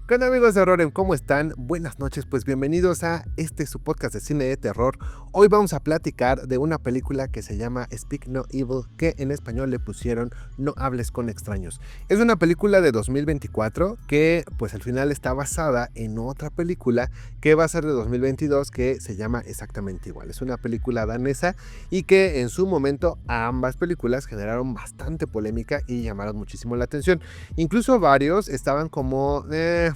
¿Qué onda, amigos de Horror? ¿Cómo están? Buenas noches, pues bienvenidos a su podcast de cine de terror. Hoy vamos a platicar de una película que se llama Speak No Evil, que en español le pusieron No hables con extraños. Es una película de 2024 que pues al final está basada en otra película que va a ser de 2022 que se llama exactamente igual. Es una película danesa y que en su momento ambas películas generaron bastante polémica y llamaron muchísimo la atención. Incluso varios estaban como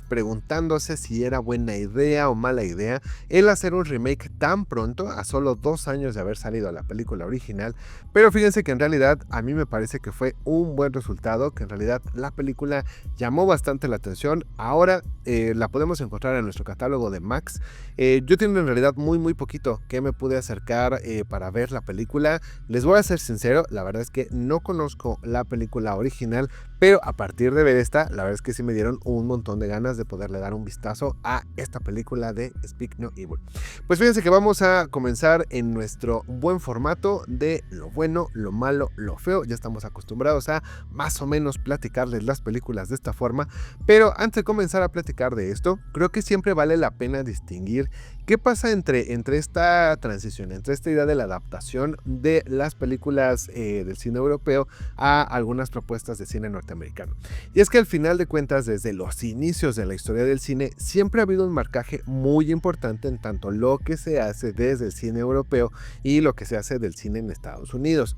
preguntándose si era buena idea o mala idea el hacer un remake tan pronto, a solo 2 años de haber salido la película original, pero fíjense que en realidad a mí me parece que fue un buen resultado, que en realidad la película llamó bastante la atención. Ahora la podemos encontrar en nuestro catálogo de Max. Yo tengo en realidad muy poquito que me pude acercar para ver la película. Les voy a ser sincero, la verdad es que no conozco la película original, pero a partir de ver esta, la verdad es que sí me dieron un montón de ganas de poderle dar un vistazo a esta película de Speak No Evil. Pues fíjense que vamos a comenzar en nuestro buen formato de lo bueno, lo malo, lo feo. Ya estamos acostumbrados a más o menos platicarles las películas de esta forma, pero antes de comenzar a platicar de esto, creo que siempre vale la pena distinguir qué pasa entre esta transición, entre esta idea de la adaptación de las películas del cine europeo a algunas propuestas de cine norteamericano. Y es que al final de cuentas, desde los inicios de la historia del cine, siempre ha habido un marcaje muy importante en tanto lo que se hace desde el cine europeo y lo que se hace del cine en Estados Unidos.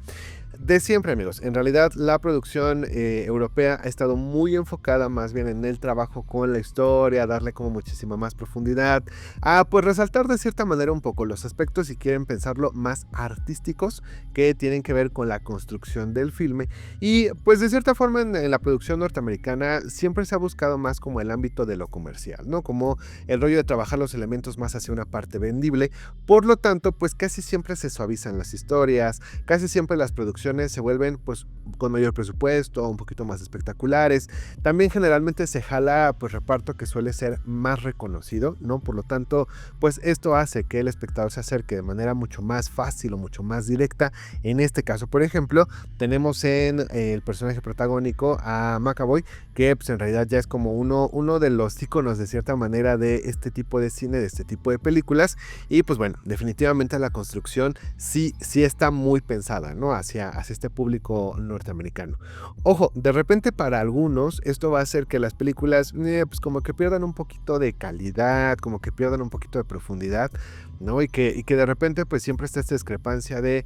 De siempre, amigos, en realidad la producción europea ha estado muy enfocada más bien en el trabajo con la historia, darle como muchísima más profundidad, a pues resaltar de cierta manera un poco los aspectos, si quieren pensarlo, más artísticos que tienen que ver con la construcción del filme. Y pues de cierta forma en la producción norteamericana siempre se ha buscado más como el ámbito de lo comercial, ¿no? Como el rollo de trabajar los elementos más hacia una parte vendible. Por lo tanto, pues casi siempre se suavizan las historias, casi siempre las producciones se vuelven pues con mayor presupuesto, un poquito más espectaculares. También generalmente se jala pues reparto que suele ser más reconocido, ¿no? Por lo tanto, pues esto hace que el espectador se acerque de manera mucho más fácil o mucho más directa. En este caso, por ejemplo, tenemos en el personaje protagónico a McAvoy, que pues en realidad ya es como uno de los íconos de cierta manera de este tipo de cine, de este tipo de películas. Y pues bueno, definitivamente la construcción sí está muy pensada, ¿no? Hacia este público norteamericano. Ojo, de repente para algunos esto va a hacer que las películas pues como que pierdan un poquito de calidad, como que pierdan un poquito de profundidad, ¿no? Y que de repente pues siempre está esta discrepancia de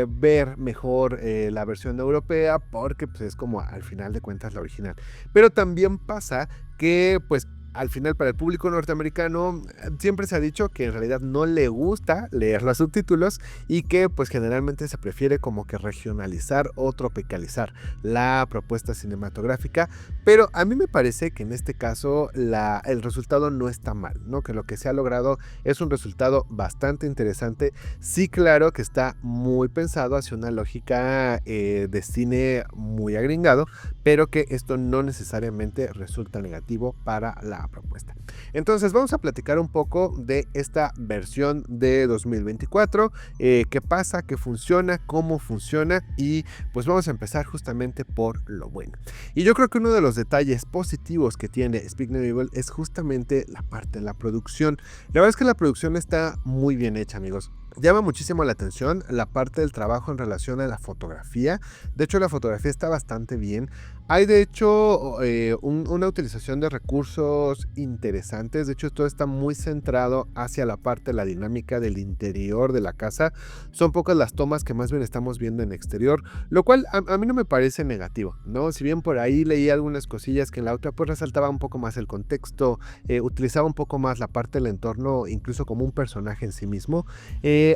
ver mejor la versión europea porque pues es como al final de cuentas la original. Pero también pasa que pues al final para el público norteamericano siempre se ha dicho que en realidad no le gusta leer los subtítulos y que pues generalmente se prefiere como que regionalizar o tropicalizar la propuesta cinematográfica, pero a mí me parece que en este caso el resultado no está mal, ¿no? Que lo que se ha logrado es un resultado bastante interesante. Sí, claro que está muy pensado hacia una lógica de cine muy agringado, pero que esto no necesariamente resulta negativo para la propuesta. Entonces vamos a platicar un poco de esta versión de 2024, qué pasa, qué funciona, cómo funciona, y pues vamos a empezar justamente por lo bueno. Y yo creo que uno de los detalles positivos que tiene Speak No Evil es justamente la parte de la producción. La verdad es que la producción está muy bien hecha, amigos. Llama muchísimo la atención la parte del trabajo en relación a la fotografía. De hecho, la fotografía está bastante bien. Hay de hecho una utilización de recursos interesantes. De hecho, todo está muy centrado hacia la parte de la dinámica del interior de la casa. Son pocas las tomas que más bien estamos viendo en exterior, lo cual a mí no me parece negativo, ¿no? Si bien por ahí leí algunas cosillas que en la otra pues resaltaba un poco más el contexto, utilizaba un poco más la parte del entorno, incluso como un personaje en sí mismo.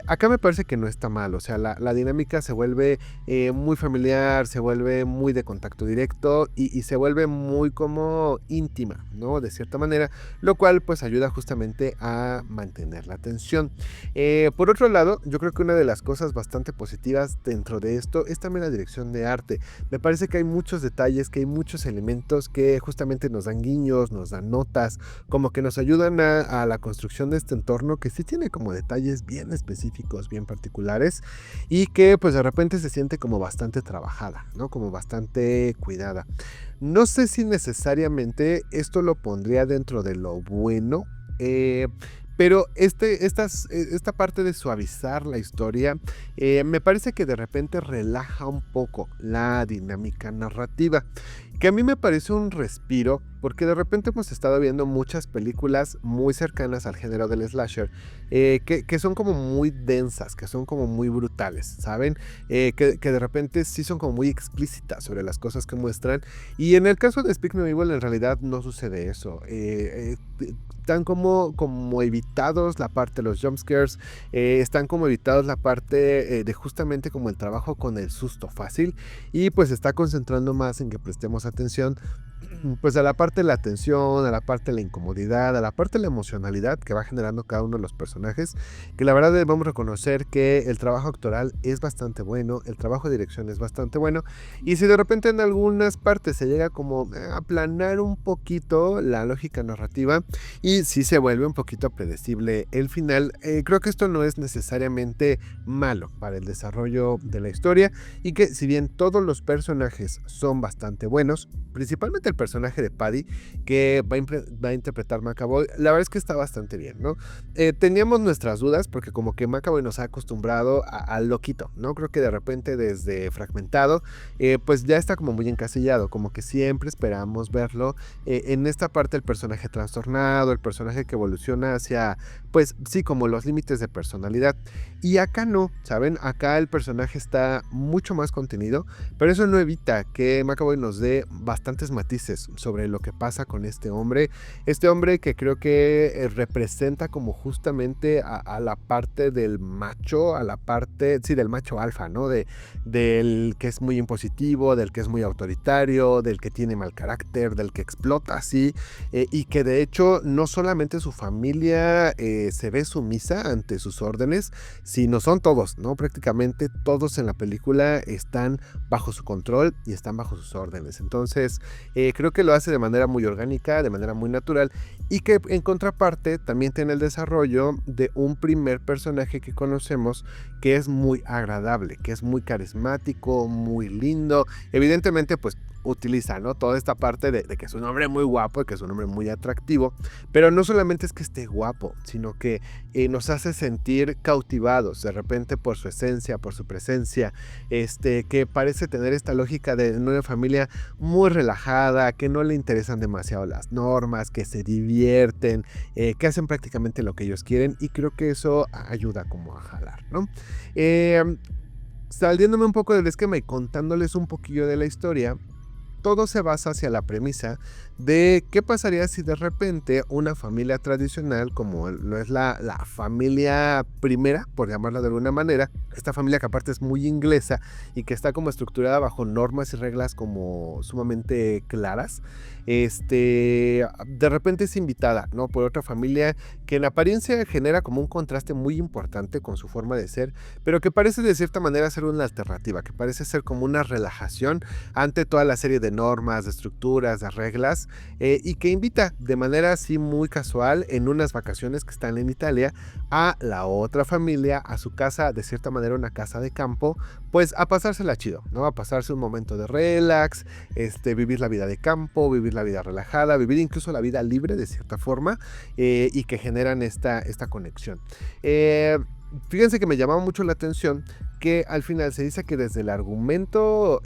Acá me parece que no está mal, o sea, la dinámica se vuelve muy familiar, se vuelve muy de contacto directo y se vuelve muy como íntima, ¿no? De cierta manera, lo cual pues ayuda justamente a mantener la atención. Por otro lado, yo creo que una de las cosas bastante positivas dentro de esto es también la dirección de arte. Me parece que hay muchos detalles, que hay muchos elementos que justamente nos dan guiños, nos dan notas, como que nos ayudan a la construcción de este entorno que sí tiene como detalles bien específicos específicos, bien particulares, y que pues de repente se siente como bastante trabajada, ¿no? Como bastante cuidada. No sé si necesariamente esto lo pondría dentro de lo bueno, pero esta parte de suavizar la historia, me parece que de repente relaja un poco la dinámica narrativa, que a mí me parece un respiro, porque de repente hemos estado viendo muchas películas muy cercanas al género del slasher, que son como muy densas, que son como muy brutales, ¿saben? Que de repente sí son como muy explícitas sobre las cosas que muestran, y en el caso de Speak No Evil en realidad no sucede eso. Están como evitados la parte de los jumpscares, están como evitados la parte de justamente como el trabajo con el susto fácil, y pues se está concentrando más en que prestemos atención pues a la parte de la tensión, a la parte de la incomodidad, a la parte de la emocionalidad que va generando cada uno de los personajes, que la verdad debemos reconocer que el trabajo actoral es bastante bueno, el trabajo de dirección es bastante bueno, y si de repente en algunas partes se llega como a aplanar un poquito la lógica narrativa y si se vuelve un poquito predecible el final, creo que esto no es necesariamente malo para el desarrollo de la historia, y que si bien todos los personajes son bastante buenos, principalmente el personaje de Paddy que va a interpretar McAvoy, la verdad es que está bastante bien, ¿no? Teníamos nuestras dudas porque como que McAvoy nos ha acostumbrado al loquito, ¿no? Creo que de repente desde Fragmentado, pues ya está como muy encasillado, como que siempre esperamos verlo en esta parte del personaje trastornado, el personaje que evoluciona hacia, pues sí, como los límites de personalidad. Y acá no, ¿saben? Acá el personaje está mucho más contenido, pero eso no evita que McAvoy nos dé bastantes matices sobre lo que pasa con este hombre que creo que representa como justamente a la parte del macho, a la parte, sí, del macho alfa, ¿no? Del que es muy impositivo, del que es muy autoritario, del que tiene mal carácter, del que explota así, y que de hecho no solamente su familia se ve sumisa ante sus órdenes, sino son todos, ¿no? Prácticamente todos en la película están bajo su control y están bajo sus órdenes. Entonces, creo que lo hace de manera muy orgánica, de manera muy natural, y que en contraparte también tiene el desarrollo de un primer personaje que conocemos que es muy agradable, que es muy carismático, muy lindo. Evidentemente, pues utiliza, ¿no? Toda esta parte de que es un hombre muy guapo, que es un hombre muy atractivo, pero no solamente es que esté guapo, sino que nos hace sentir cautivados de repente por su esencia, por su presencia, que parece tener esta lógica de una familia muy relajada, que no le interesan demasiado las normas, que se divierten, que hacen prácticamente lo que ellos quieren, y creo que eso ayuda como a jalar, ¿no? Saliéndome un poco del esquema y contándoles un poquillo de la historia, todo se basa hacia la premisa de qué pasaría si de repente una familia tradicional, como lo es la familia primera, por llamarla de alguna manera, esta familia que aparte es muy inglesa y que está como estructurada bajo normas y reglas como sumamente claras, de repente es invitada, ¿no? Por otra familia que en apariencia genera como un contraste muy importante con su forma de ser, pero que parece de cierta manera ser una alternativa, que parece ser como una relajación ante toda la serie de normas, de estructuras, de reglas, y que invita de manera así muy casual en unas vacaciones que están en Italia a la otra familia a su casa, de cierta manera una casa de campo, pues a pasársela chido, ¿no? A pasarse un momento de relax, vivir la vida de campo, vivir la vida relajada, vivir incluso la vida libre de cierta forma, y que generan esta conexión. Fíjense que me llamaba mucho la atención que al final se dice que desde el argumento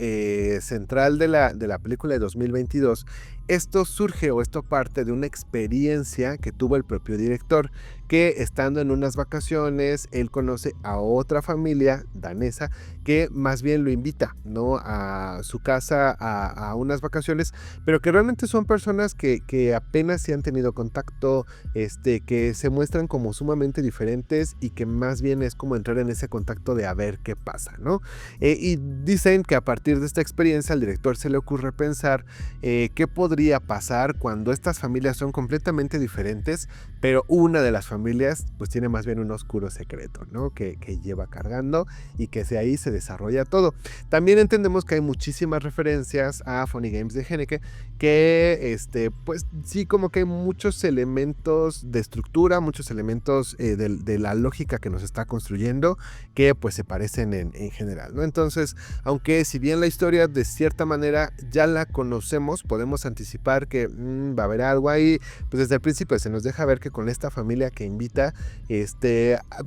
central de la película de 2022, esto surge o esto parte de una experiencia que tuvo el propio director, que estando en unas vacaciones, él conoce a otra familia danesa que más bien lo invita, ¿no? A su casa a unas vacaciones, pero que realmente son personas que apenas se han tenido contacto, que se muestran como sumamente diferentes y que más bien es como entrar en ese contacto de a ver qué pasa, ¿no? Y dicen que a partir de esta experiencia al director se le ocurre pensar qué podría podría pasar cuando estas familias son completamente diferentes, pero una de las familias pues tiene más bien un oscuro secreto, ¿no? Que lleva cargando y que de ahí se desarrolla todo. También entendemos que hay muchísimas referencias a Funny Games de Haneke, que pues sí, como que hay muchos elementos de estructura, muchos elementos de la lógica que nos está construyendo, que pues se parecen en general, ¿no? Entonces, aunque si bien la historia de cierta manera ya la conocemos, podemos anticipar que va a haber algo ahí, pues desde el principio se nos deja ver que con esta familia que invita,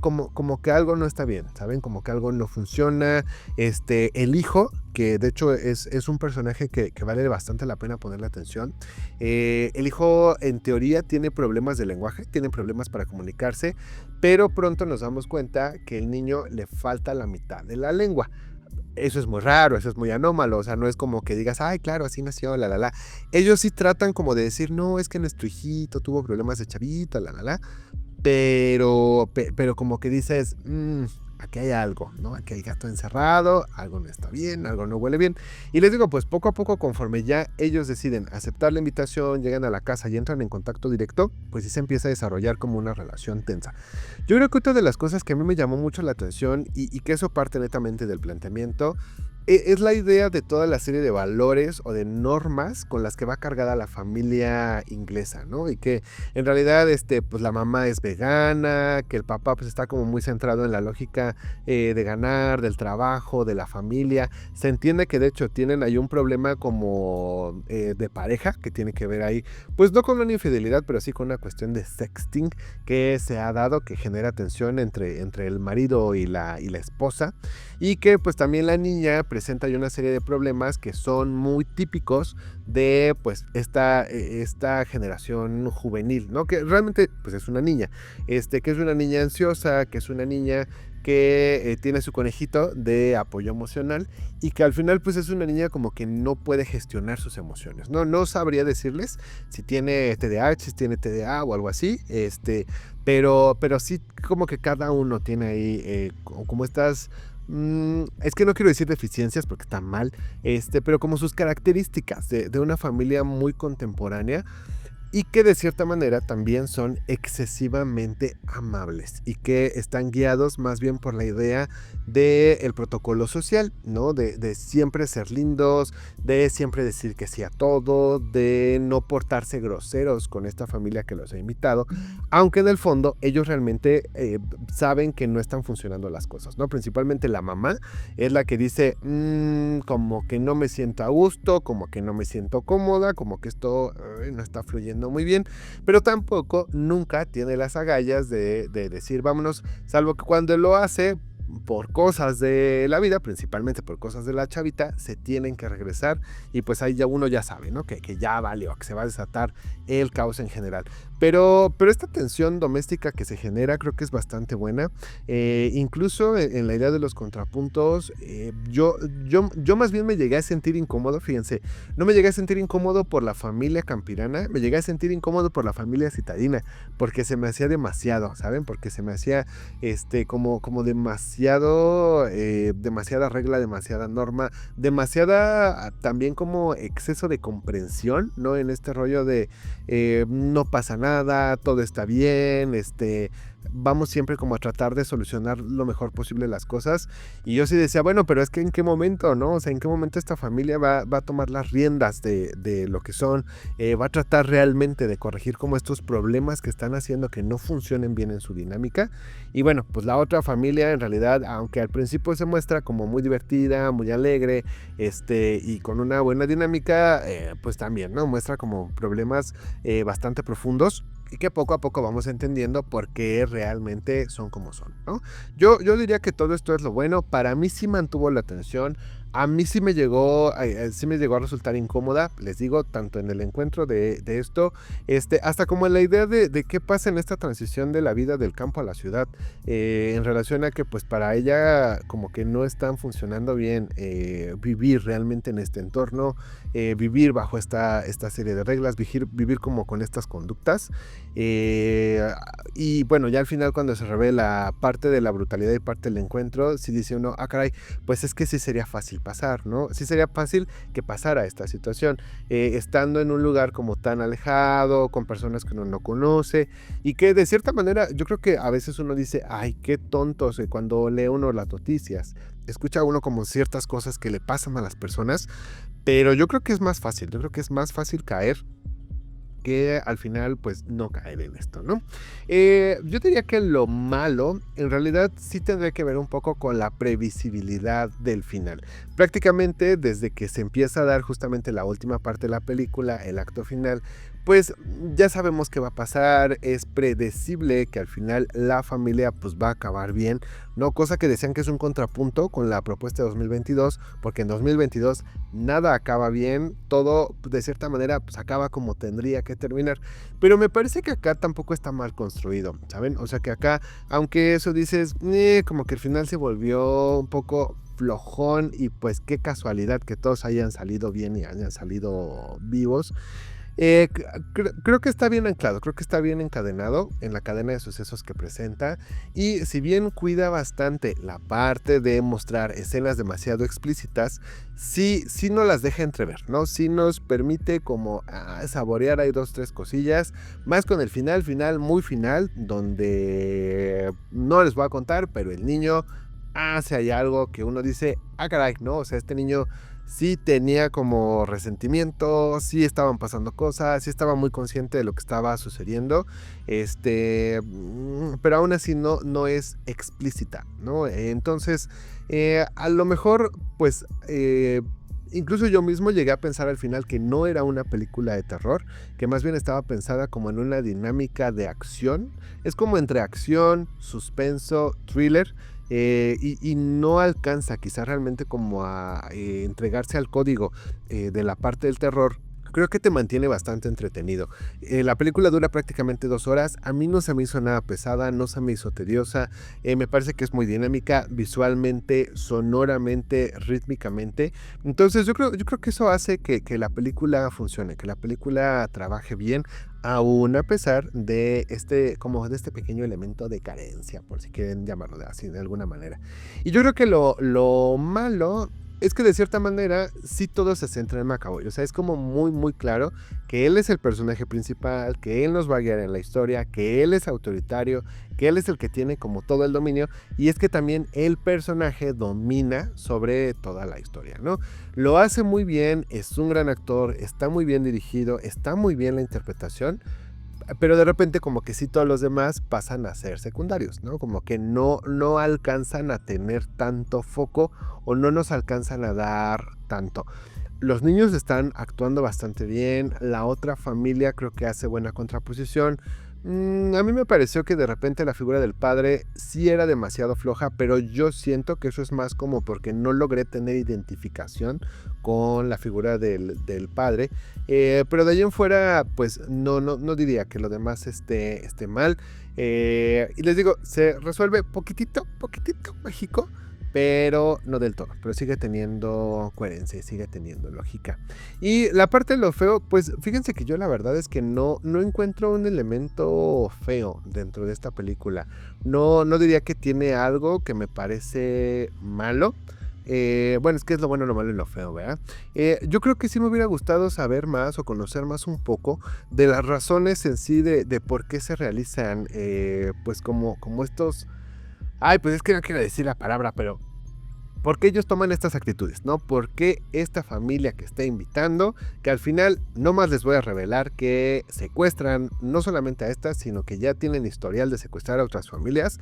como que algo no está bien, ¿saben? Como que algo no funciona. El hijo, que de hecho es un personaje que vale bastante la pena ponerle atención. El hijo en teoría tiene problemas de lenguaje, tiene problemas para comunicarse, pero pronto nos damos cuenta que el niño le falta la mitad de la lengua. Eso es muy raro, eso es muy anómalo, o sea, no es como que digas, ay, claro, así nació, la, la, la. Ellos sí tratan como de decir, no, es que nuestro hijito tuvo problemas de chavito, la, la, la. Pero como que dices, aquí hay algo, ¿no? Aquí hay gato encerrado, algo no está bien, algo no huele bien. Y les digo, pues poco a poco, conforme ya ellos deciden aceptar la invitación, llegan a la casa y entran en contacto directo, pues sí se empieza a desarrollar como una relación tensa. Yo creo que otra de las cosas que a mí me llamó mucho la atención y que eso parte netamente del planteamiento, es la idea de toda la serie de valores o de normas con las que va cargada la familia inglesa, ¿no? Y que en realidad, pues la mamá es vegana, que el papá pues está como muy centrado en la lógica de ganar, del trabajo, de la familia. Se entiende que de hecho tienen ahí un problema como de pareja, que tiene que ver ahí, pues no con una infidelidad, pero sí con una cuestión de sexting que se ha dado, que genera tensión entre el marido y la esposa, y que pues también la niña presenta una serie de problemas que son muy típicos de pues esta generación juvenil, ¿no? Que realmente pues es una niña, que es una niña ansiosa, que es una niña que tiene su conejito de apoyo emocional y que al final pues es una niña como que no puede gestionar sus emociones. No sabría decirles si tiene TDAH, si tiene TDA o algo así, pero sí como que cada uno tiene ahí como estas... es que no quiero decir deficiencias porque está mal, pero como sus características de una familia muy contemporánea y que de cierta manera también son excesivamente amables y que están guiados más bien por la idea del protocolo social, ¿no? De siempre ser lindos, de siempre decir que sí a todo, de no portarse groseros con esta familia que los ha invitado, aunque en el fondo ellos realmente saben que no están funcionando las cosas, ¿no? Principalmente la mamá es la que dice, como que no me siento a gusto, como que no me siento cómoda, como que esto no está fluyendo muy bien, pero tampoco nunca tiene las agallas de decir vámonos, salvo que cuando lo hace por cosas de la vida, principalmente por cosas de la chavita, se tienen que regresar y pues ahí ya uno ya sabe, ¿no? Que ya valió, que se va a desatar el caos en general. Pero esta tensión doméstica que se genera creo que es bastante buena. Incluso en la idea de los contrapuntos, yo más bien me llegué a sentir incómodo, fíjense, no me llegué a sentir incómodo por la familia campirana, me llegué a sentir incómodo por la familia citadina, porque se me hacía demasiado, ¿saben? Porque se me hacía como demasiada regla, demasiada norma, demasiada también como exceso de comprensión, ¿no? En este rollo de no pasa nada, todo está bien, vamos siempre como a tratar de solucionar lo mejor posible las cosas. Y yo sí decía, bueno, pero es que en qué momento, ¿no? O sea, en qué momento esta familia va a tomar las riendas de lo que son, va a tratar realmente de corregir como estos problemas que están haciendo que no funcionen bien en su dinámica. Y bueno, pues la otra familia en realidad, aunque al principio se muestra como muy divertida, muy alegre, y con una buena dinámica, pues también, ¿no? Muestra como problemas bastante profundos y que poco a poco vamos entendiendo por qué realmente son como son, ¿no? Yo diría que todo esto es lo bueno. Para mí sí mantuvo la atención. A mí sí me llegó a resultar incómoda, les digo, tanto en el encuentro de esto, hasta como en la idea de qué pasa en esta transición de la vida del campo a la ciudad, en relación a que pues para ella como que no están funcionando bien vivir realmente en este entorno, vivir bajo esta serie de reglas, vivir como con estas conductas, Y bueno, ya al final cuando se revela parte de la brutalidad y parte del encuentro, sí dice uno, ah, caray, pues es que sí sería fácil pasar, ¿no? Sí sería fácil que pasara esta situación, estando en un lugar como tan alejado, con personas que uno no conoce, y que de cierta manera yo creo que a veces uno dice, ay, qué tontos, cuando lee uno las noticias, escucha uno como ciertas cosas que le pasan a las personas, pero yo creo que es más fácil, yo creo que es más fácil caer que al final pues no caer en esto, ¿no? Yo diría que lo malo en realidad sí tendría que ver un poco con la previsibilidad del final. Prácticamente desde que se empieza a dar justamente la última parte de la película, el acto final, pues ya sabemos qué va a pasar, es predecible que al final la familia pues va a acabar bien, ¿no? Cosa que decían que es un contrapunto con la propuesta de 2022, porque en 2022 nada acaba bien, todo de cierta manera pues acaba como tendría que terminar, pero me parece que acá tampoco está mal construido, ¿saben? O sea que acá, aunque eso dices, como que el final se volvió un poco flojón y pues qué casualidad que todos hayan salido bien y hayan salido vivos. Creo que está bien anclado, creo que está bien encadenado en la cadena de sucesos que presenta, y si bien cuida bastante la parte de mostrar escenas demasiado explícitas, sí no las deja entrever, ¿no? Sí nos permite como saborear ahí dos, tres cosillas, más con el final muy final, donde no les voy a contar, pero el niño hace ahí algo que uno dice, ah caray, ¿no? O sea, este niño sí tenía como resentimiento, sí estaban pasando cosas, sí estaba muy consciente de lo que estaba sucediendo, pero aún así no es explícita, ¿no? Entonces, a lo mejor, pues, incluso yo mismo llegué a pensar al final que no era una película de terror, que más bien estaba pensada como en una dinámica de acción, es como entre acción, suspenso, thriller, y no alcanza quizás realmente como a entregarse al código de la parte del terror. Creo que te mantiene bastante entretenido. La película dura prácticamente 2 horas. A mí no se me hizo nada pesada, no se me hizo tediosa. Me parece que es muy dinámica visualmente, sonoramente, rítmicamente. Entonces yo creo que eso hace que la película funcione, que la película trabaje bien, aún a pesar de como de este pequeño elemento de carencia, por si quieren llamarlo así de alguna manera. Y yo creo que lo malo es que de cierta manera sí todo se centra en McAvoy, o sea, es como muy claro que él es el personaje principal, que él nos va a guiar en la historia, que él es autoritario, que él es el que tiene como todo el dominio, y es que también el personaje domina sobre toda la historia, ¿no? Lo hace muy bien, es un gran actor, está muy bien dirigido, está muy bien la interpretación, pero de repente como que sí todos los demás pasan a ser secundarios, ¿no? Como que no alcanzan a tener tanto foco o no nos alcanzan a dar tanto. Los niños están actuando bastante bien, la otra familia creo que hace buena contraposición. A mí me pareció que de repente la figura del padre sí era demasiado floja, pero yo siento que eso es más como porque no logré tener identificación con la figura del padre. Pero de ahí en fuera, pues no diría que lo demás esté mal. Y les digo, se resuelve poquitito mágico, pero no del todo, pero sigue teniendo coherencia, sigue teniendo lógica. Y la parte de lo feo, pues fíjense que yo la verdad es que no encuentro un elemento feo dentro de esta película. No diría que tiene algo que me parece malo. Bueno, es que es lo bueno, lo malo y lo feo, ¿verdad? Yo creo que sí me hubiera gustado saber más o conocer más un poco de las razones en sí de por qué se realizan, pues como estos... Ay, pues es que no quiero decir la palabra, pero ¿por qué ellos toman estas actitudes, no? ¿Por qué esta familia que está invitando, que al final no más les voy a revelar que secuestran no solamente a estas, sino que ya tienen historial de secuestrar a otras familias?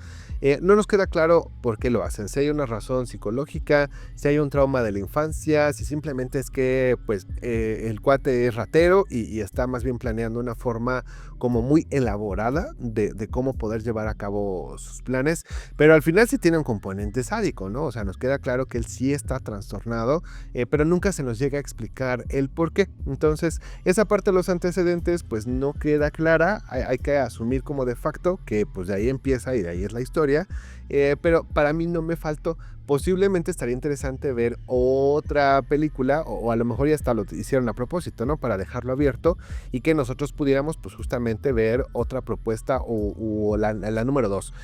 No nos queda claro por qué lo hacen, si hay una razón psicológica, si hay un trauma de la infancia, si simplemente es que pues el cuate es ratero y está más bien planeando una forma como muy elaborada de cómo poder llevar a cabo sus planes, pero al final sí tiene un componente sádico, ¿no? O sea, nos queda claro que él sí está trastornado, pero nunca se nos llega a explicar el por qué. Entonces, esa parte de los antecedentes pues no queda clara, hay que asumir como de facto que pues de ahí empieza y de ahí es la historia, pero para mí no me faltó, posiblemente estaría interesante ver otra película, o a lo mejor ya hasta lo hicieron a propósito, ¿no? Para dejarlo abierto y que nosotros pudiéramos, pues justamente ver otra propuesta o la número 2.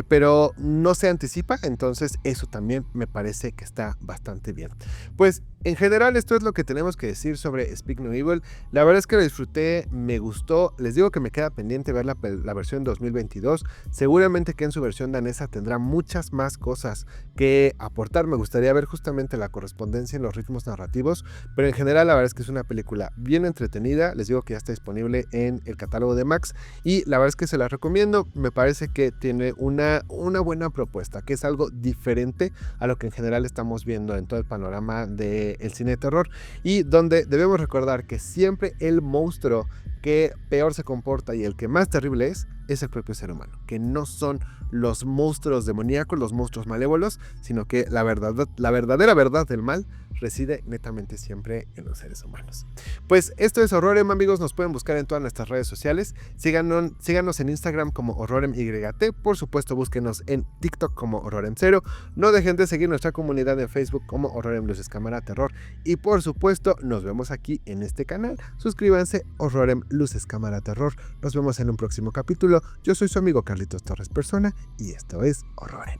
Pero no se anticipa, entonces eso también me parece que está bastante bien. Pues en general esto es lo que tenemos que decir sobre Speak No Evil. La verdad es que lo disfruté, me gustó. Les digo que me queda pendiente ver la versión 2022. Seguramente que en su versión danesa tendrá muchas más cosas que aportar. Me gustaría ver justamente la correspondencia en los ritmos narrativos, pero en general la verdad es que es una película bien entretenida. Les digo que ya está disponible en el catálogo de Max y la verdad es que se la recomiendo. Me parece que tiene una buena propuesta, que es algo diferente a lo que en general estamos viendo en todo el panorama del cine de terror, y donde debemos recordar que siempre el monstruo que peor se comporta y el que más terrible es el propio ser humano, que no son los monstruos demoníacos, los monstruos malévolos, sino que la verdadera verdad del mal reside netamente siempre en los seres humanos. Pues esto es Horrorem, amigos. Nos pueden buscar en todas nuestras redes sociales. Síganos en Instagram como HorroremYT. Por supuesto, búsquenos en TikTok como Horrorem0. No dejen de seguir nuestra comunidad en Facebook como Horrorem Luces Cámara Terror. Y por supuesto, nos vemos aquí en este canal. Suscríbanse, Horrorem Luces Cámara Terror. Nos vemos en un próximo capítulo. Yo soy su amigo Carlitos Torres Persona y esto es Horrorem.